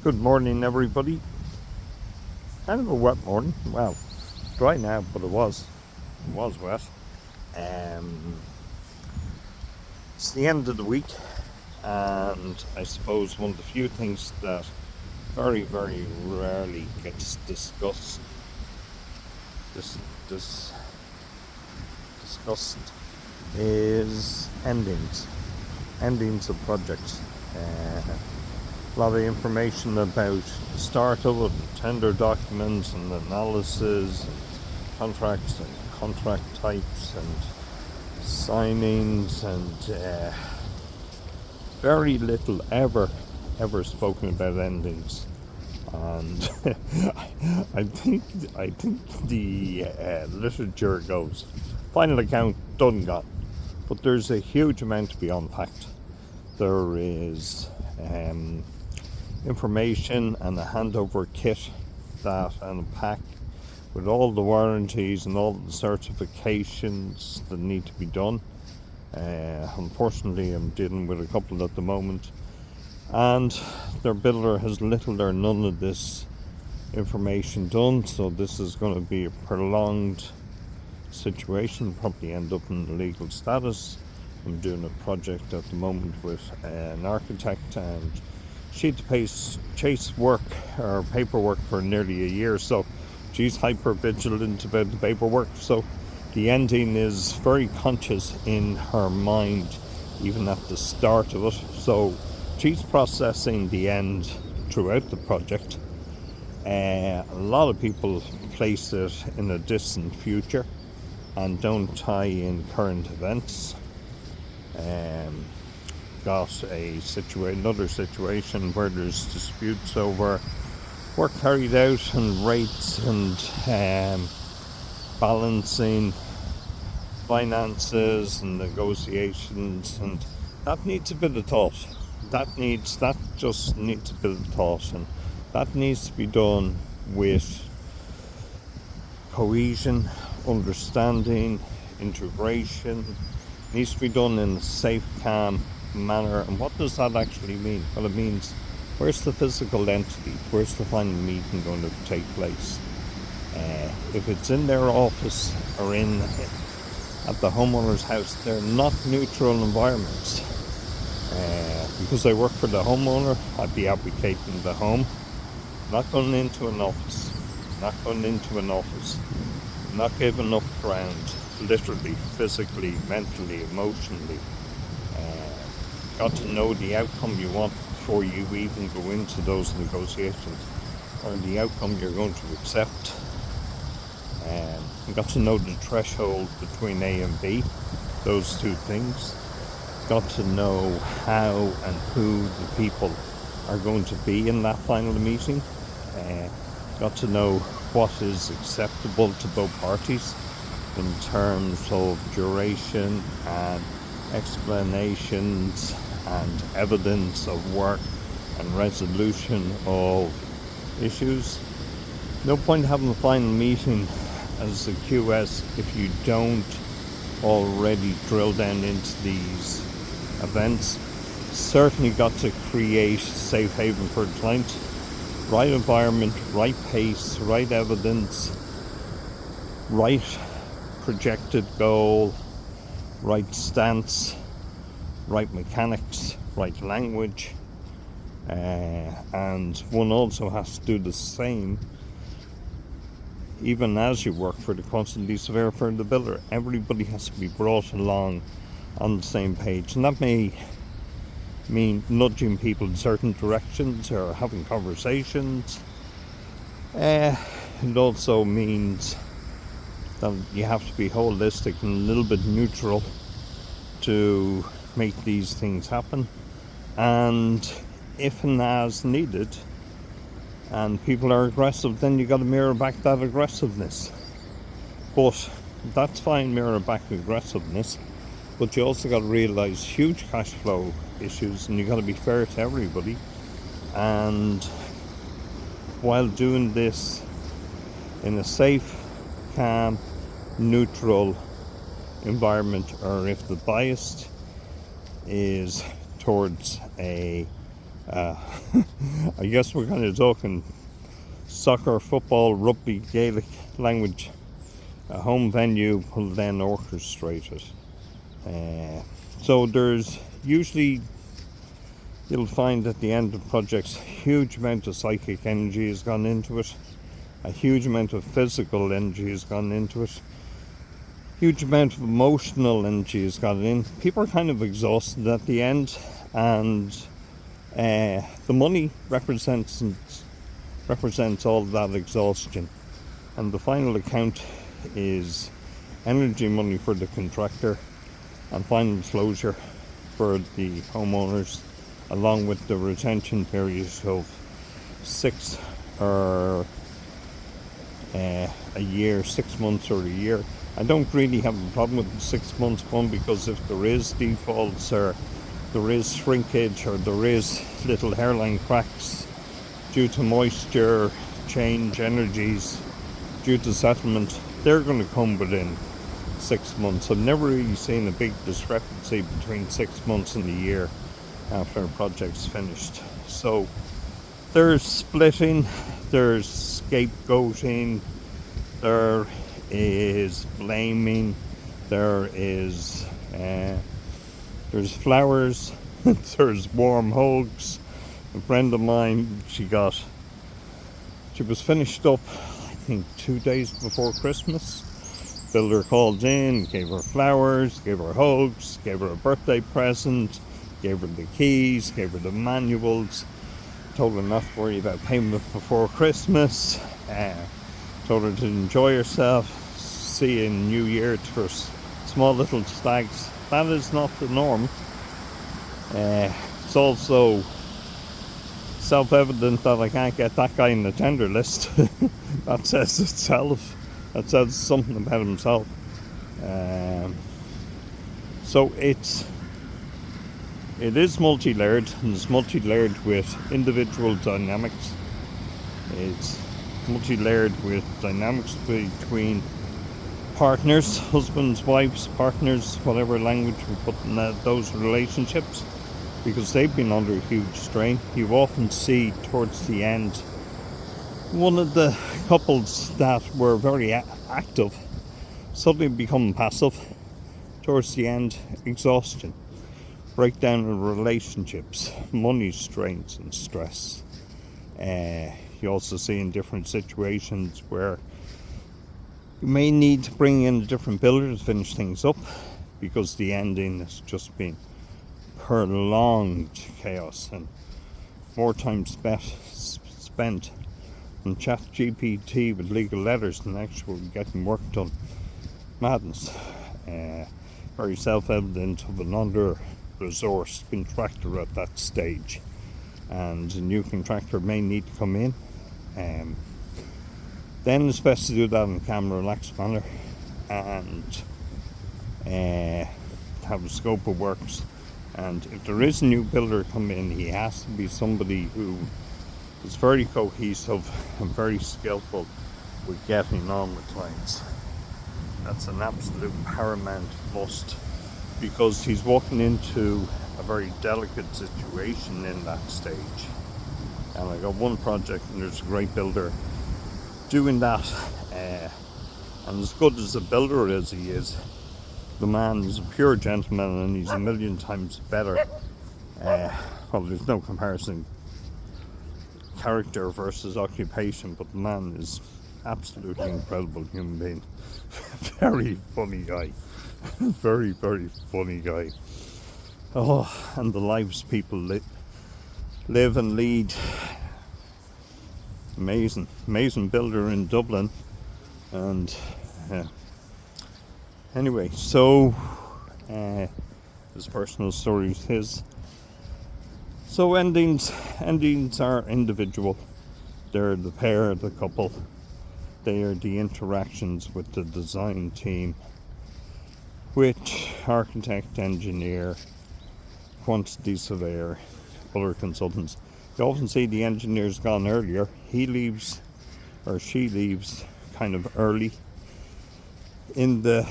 Good morning, everybody. Kind of a wet morning. Well, dry now, but it was wet. Um, it's the end of the week, and I suppose one of the few things that very, very rarely gets discussed, dis, discussed, is endings of projects. A lot of information about the start of it, tender documents and analysis, and contracts and contract types and signings, and very little ever spoken about endings. And I think the literature goes final account done gone, but there's a huge amount to be unpacked. There is information and a handover kit that and a pack with all the warranties and all the certifications that need to be done. Unfortunately, I'm dealing with a couple at the moment, and their builder has little or none of this information done, so this is going to be a prolonged situation, probably end up in legal status. I'm doing a project at the moment with an architect, and she had to chase work or paperwork for nearly a year, so she's hyper vigilant about the paperwork. So the ending is very conscious in her mind, even at the start of it. So she's processing the end throughout the project. A lot of people place it in a distant future and don't tie in current events. Got another situation where there's disputes over work carried out and rates and balancing finances and negotiations, and that needs a bit of thought. That just needs a bit of thought, and that needs to be done with cohesion, understanding, integration. It needs to be done in a safe, calm manner. And what does that actually mean? Well, it means, where's the physical entity? Where's the final meeting going to take place? If it's in their office or at the homeowner's house, they're not neutral environments. Because I work for the homeowner, I'd be advocating the home, not going into an office, not giving up ground, literally, physically, mentally, emotionally. Got to know the outcome you want before you even go into those negotiations, or the outcome you're going to accept. You got to know the threshold between A and B, those two things. Got to know how and who the people are going to be in that final meeting. Got to know what is acceptable to both parties in terms of duration and explanations and evidence of work and resolution of issues. No point having a final meeting as a QS if you don't already drill down into these events. Certainly got to create safe haven for the client. Right environment, right pace, right evidence, right projected goal, right stance, right mechanics, right language, and one also has to do the same even as you work for the quantity surveyor for the builder. Everybody has to be brought along on the same page, and that may mean nudging people in certain directions or having conversations. It also means that you have to be holistic and a little bit neutral to make these things happen. And if and as needed, and people are aggressive, then you got to mirror back that aggressiveness. But that's fine, mirror back aggressiveness, but you also got to realize huge cash flow issues, and you got to be fair to everybody. And while doing this in a safe, calm, neutral environment, or if the bias is towards a Uh, I guess we're kind of talking soccer, football, rugby, Gaelic language. A home venue will then orchestrate it. So there's usually, you'll find at the end of projects, huge amount of psychic energy has gone into it. A huge amount of physical energy has gone into it. Huge amount of emotional energy has gone in. People are kind of exhausted at the end, and the money represents all that exhaustion. And the final account is energy money for the contractor and final closure for the homeowners, along with the retention period of 6 or a year, 6 months or a year. I don't really have a problem with the 6 months one, because if there is defaults or there is shrinkage or there is little hairline cracks due to moisture, change energies, due to settlement, they're going to come within 6 months. I've never really seen a big discrepancy between 6 months and a year after a project's finished. So there's splitting, there's scapegoating, there is blaming, there's flowers, there's warm hugs. A friend of mine, she was finished up, I think 2 days before Christmas. Builder called in, gave her flowers, gave her hugs, gave her a birthday present, gave her the keys, gave her the manuals, told her not to worry about payment before Christmas, told her to enjoy herself, see you in New Year for small little stags. That is not the norm. It's also self-evident that I can't get that guy in the tender list. That says itself. That says something about himself. So it is multi-layered, and it's multi-layered with individual dynamics. It's multi-layered with dynamics between partners, husbands, wives, partners, whatever language we put in those relationships, because they've been under a huge strain. You often see towards the end, one of the couples that were very active suddenly become passive. Towards the end, exhaustion, breakdown in relationships, money strains and stress. You also see in different situations where you may need to bring in a different builder to finish things up, because the ending has just been prolonged chaos and more time spent on ChatGPT with legal letters than actually getting work done. Madness. Very self-evident of an under-resourced contractor at that stage, and a new contractor may need to come in. Then it's best to do that in a calm, relaxed manner, and have a scope of works. And if there is a new builder come in, he has to be somebody who is very cohesive and very skillful with getting on with clients. That's an absolute paramount must, because he's walking into a very delicate situation in that stage. And I got one project and there's a great builder doing that, and as good as a builder as he is, the man is a pure gentleman and he's a million times better. Well, there's no comparison, character versus occupation, but the man is absolutely incredible human being. Very funny guy. Very, very funny guy. Oh, and the lives people live and lead. Amazing builder in Dublin. And anyway, so his personal story is his. So endings are individual. They're the pair, the couple. They are the interactions with the design team, which architect, engineer, quantity surveyor, other consultants. You often see the engineer's gone earlier. He leaves, or she leaves, kind of early in the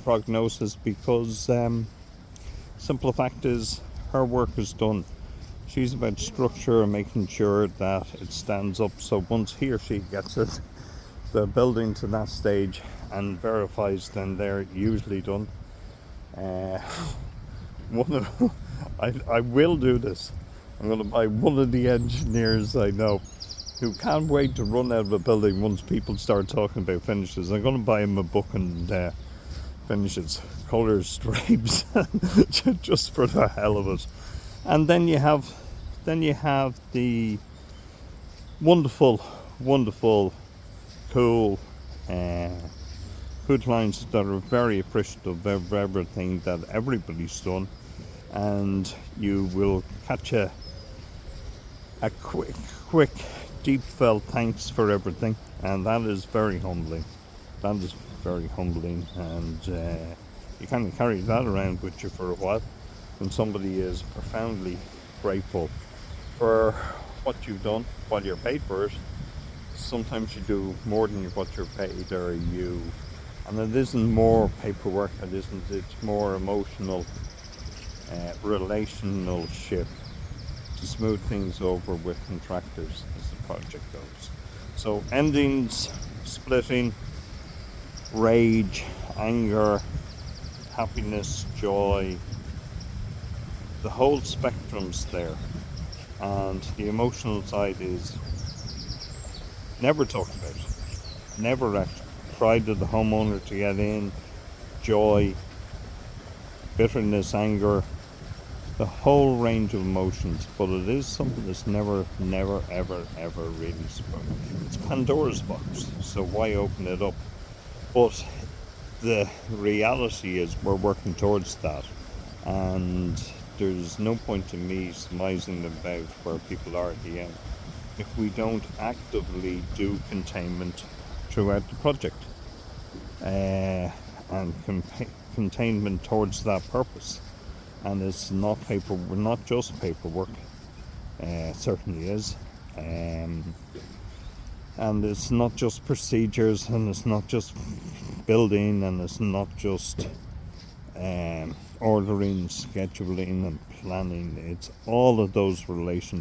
prognosis, because simple fact is her work is done. She's about structure and making sure that it stands up. So once he or she gets it, the building to that stage and verifies, then they're usually done. One of I will do this. I'm going to buy one of the engineers I know who can't wait to run out of a building once people start talking about finishes. I'm going to buy him a book and finishes, colours, stripes, just for the hell of it. And then you have the wonderful, cool food clients that are very appreciative of everything that everybody's done, and you will catch a quick deep felt thanks for everything, and that is very humbling. And you kind of carry that around with you for a while when somebody is profoundly grateful for what you've done while you're paid for it. Sometimes you do more than what you're paid, and it isn't more paperwork, it's more emotional, relationship to smooth things over with contractors as the project goes. So endings, splitting, rage, anger, happiness, joy, the whole spectrum's there, and the emotional side is never talked about, never actually. Pride of the homeowner to get in, joy, bitterness, anger, the whole range of emotions, but it is something that's never ever really spoken. It's Pandora's box, so why open it up? But the reality is we're working towards that, and there's no point in me surmising about where people are at the end if we don't actively do containment throughout the project, and containment towards that purpose. And it's not not just paperwork. It certainly is, and it's not just procedures, and it's not just building, and it's not just ordering, scheduling, and planning. It's all of those relationships